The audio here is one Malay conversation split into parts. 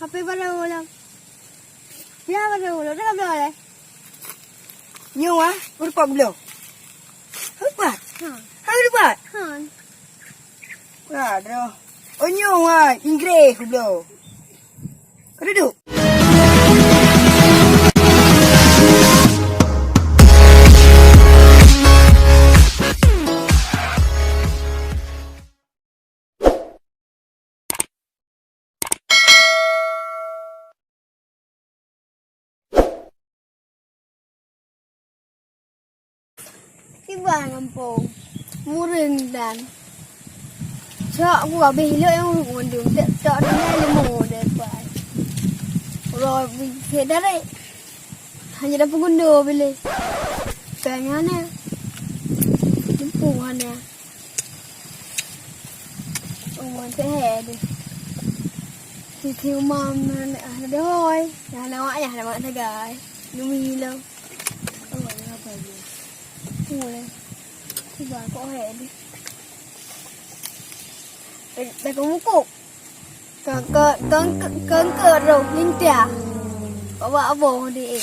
HP baru lang. Ya baru lang. Dah boleh. Nyo ah, berapa belum? Hebat. Ha. Hebat. Ha. Aduh. Oh nyo ah, Inggeris belum. Kau duduk. Tiba kampung. Muring dan. Cak aku habis hilak yang urut mendung. Tak dengar lemu depan. Orang sedar hanya dapat gundur bila. Kayaknya ni. Jemput mana. Orang sehat dia. Titi umam ada hoi. Dah lawak ya, lawak tegai. Lumi hilang. Oh, apa dia? Boleh. Tiba kok head. Dah kumukuk. Kan rồi linh trà. Có vợ bồ đi.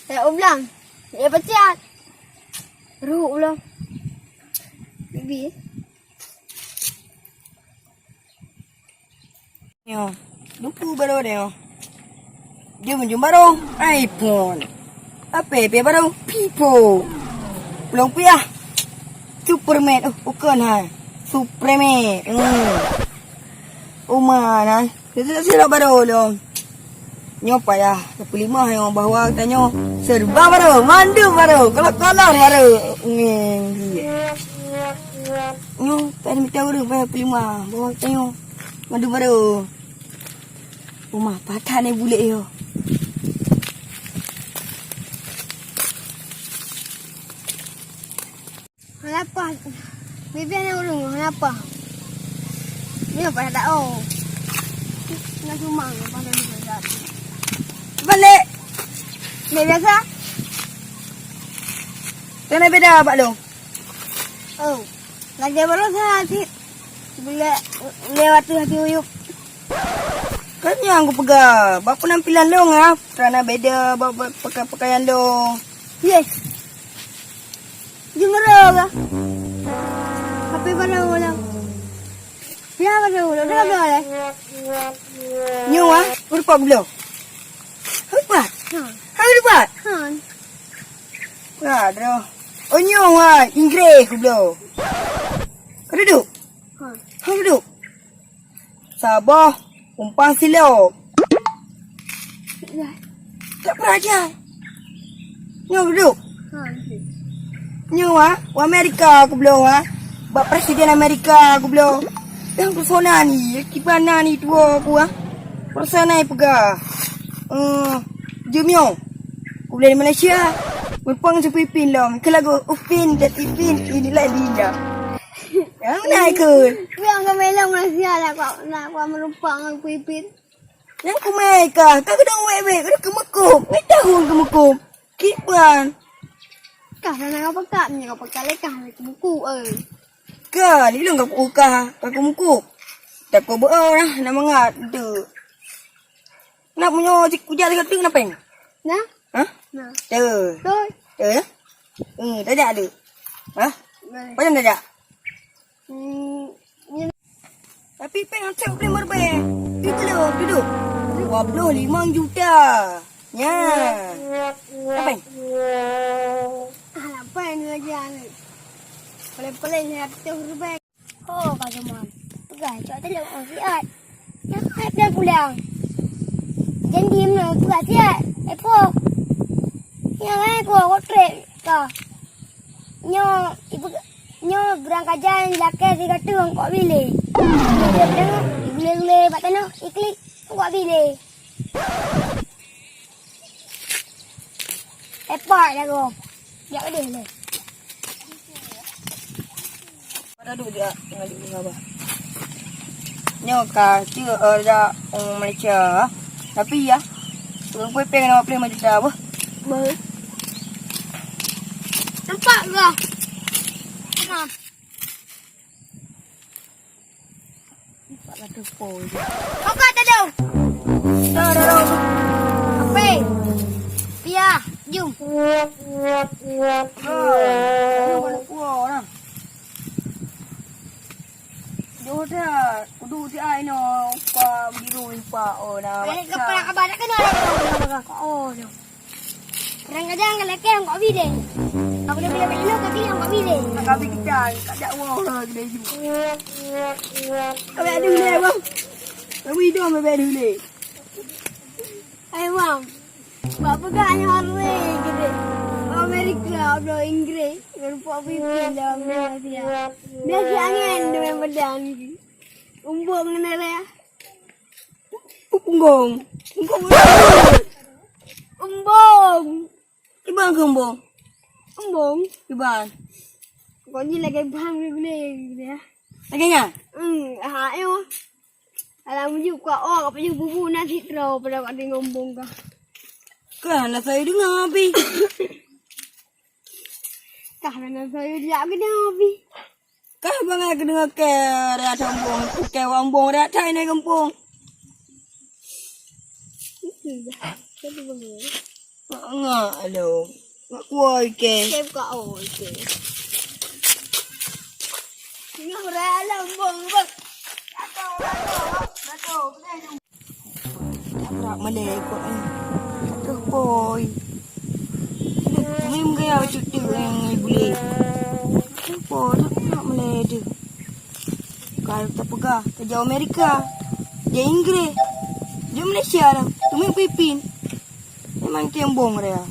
Thế ốm lắm. Để bắt chặt. Rượu luôn. Bibi. Nyo, lupa baru dia. Dia menjumpa dong iPhone. Apa baru Vivo. Belum payah. Superman. Oh, bukan hai. Superman. Mana? Kita silap baru dong. Nyo payah. 25 yang bawa tanya. Serba baru, mandu baru, kalau baru. Nyo, tadi minta urut payah 25. Bawa tanya. Mandu baru. Rumah patah ni bulik yo. Kenapa? Bibi yang urung, kenapa? Ni apa tak tahu. Nak cuma pada di pasar. Balik. Ni biasa? Kena beda abak dong. Oh. Lagi baru hati. Bila lewat tu hati uyup. Kan yang aku pegang. Bapa penampilan dong ah. Kerana beda pakaian dong. Yes. Jumara. HP baru lang. Ya baru lang. Dah boleh. Nyo ah, berapa belum? Hebat. Ha. Hebat. Ha. Aduh. Oh nyo ah, Inggeris belum. Kau duduk. Ha. Kau duduk. Sabar. Umpang silap. Dah. Tak belajar. Nyo duduk. Ha. Nyo ah, Amerika aku belum ah. Bak Presiden Amerika aku belum. Yang persona ni, kibana ni tua aku ah. Persona ni pegang. Jumyo. Aku boleh di Malaysia. Berpang sepipin lah. Kalau Upin dan Ipin inilah dia. Yang naik ke? Biar kau melang Malaysia lah kau nak kau merumpang aku ipin. Yang ku mereka, kau kena wek-wek, kau kemekup. Ni tahun kemekup. Kipan. Kau nak kau pekat ni kau pekat lekah ni buku Kau ni lang kau ukah, kau kemekup. Tak kau berah, nak mengat tu. Nak punya kujak dekat tu kenapa ni? Nah. Hah? Nah. Tu. Thôi. Tu ya? Tak ada ada. Hah? Macam tak ada? Ni Tapi pengen cek boleh merbeh. Duduk. 25 juta. Ya. Apa ni? apa yang aja ni? Pelan-pelan ni ratus rupiah. Oh, Kak Jamal. Pegang cak telur orang sihat. Yang hype dah pulang. Jangan diem lah, pegang sihat. Apa? Yang aku trek kau. Nyo gerang kajian lakai di kata orang kau pilih. Dia tengok, gule-gule bat tanah, iklik, kau pilih. Epak dah kau. Sekejap dia ni. Pada duduk dia tengah duduk apa? Nyo kah, dia ada orang Malaysia. Tapi ya, orang pun pengen nak pilih macam tu apa? Nampak ke? Kata poi. Kau kata dah. Dah. Apa? Pia, jom. Mana kuah nah. Jodoh, kudu ti ai no, pa biru pa oh na. Balik kepala kabar nak kena dah. Oh, no. Kadang-kadang kalau kau kau bide. Aku dah bila balik kau bilang kau bide. Nak bagi kita, kat dak wah lah kedai ju. Kau ada dulu bang. Kau hidup me beli dulu. Ay, mam. Bapa ganya harwe gede. Amerika, bro Inggris. Berupa pipin dalam Malaysia. Biasa angin dengan pedang ni. Umbong ni ya. Punggong. Umbong. Ibang kumbong. Umbong. Ibang. Kau ni lagi paham ni gede ya. Lagi nya? Ayo. Alam juga apa je bubu nasi terau pada kau tengok umbong kah. Kan lah saya dengar api. Karena saya tidak kena api. Kah bang aku dengar ke rat kampung, ke kampung rat thai ni kampung. Satu benda. Ngak alo. Ngak kuai ke. Saya buka okey. Ini orang alam umbong bang. Tak malay ko eh. Kata poi. Mim gaya cuti yang boleh. Kata poi tak malay tu. Kalau tak pegah, kerja Amerika, kerja Inggeris, kerja Malaysia lah. Tumi pipin. Memang kembong dia.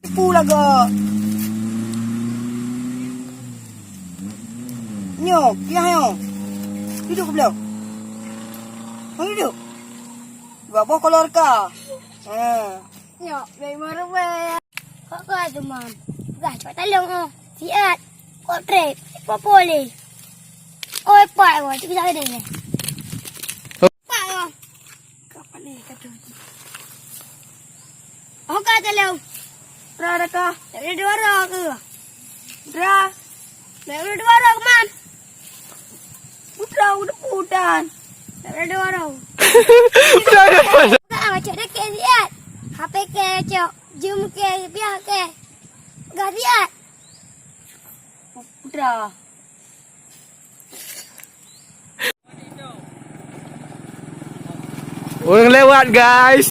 Tipu lah kau. Nyo, kia hayo. Duduk ke belah? Duduk. Bapa kolor ka. Ya, dari mana weh? Kau tu mam. Gak cepat tolong oh. Siat. Kau trip. Apa boleh? Oh, pak kau. Cik saya ni. Pak kau. Kapan ni kata? Oh, kau tolong. Ra ka. Dari dua orang ke? Ra. Dari dua orang ke mam? Putra udah putan. Dari dua orang. Udah. Tak macam dekat siat. HP ke cok. Zoom ke biar ke. Gak siat. Putra. Orang lewat guys.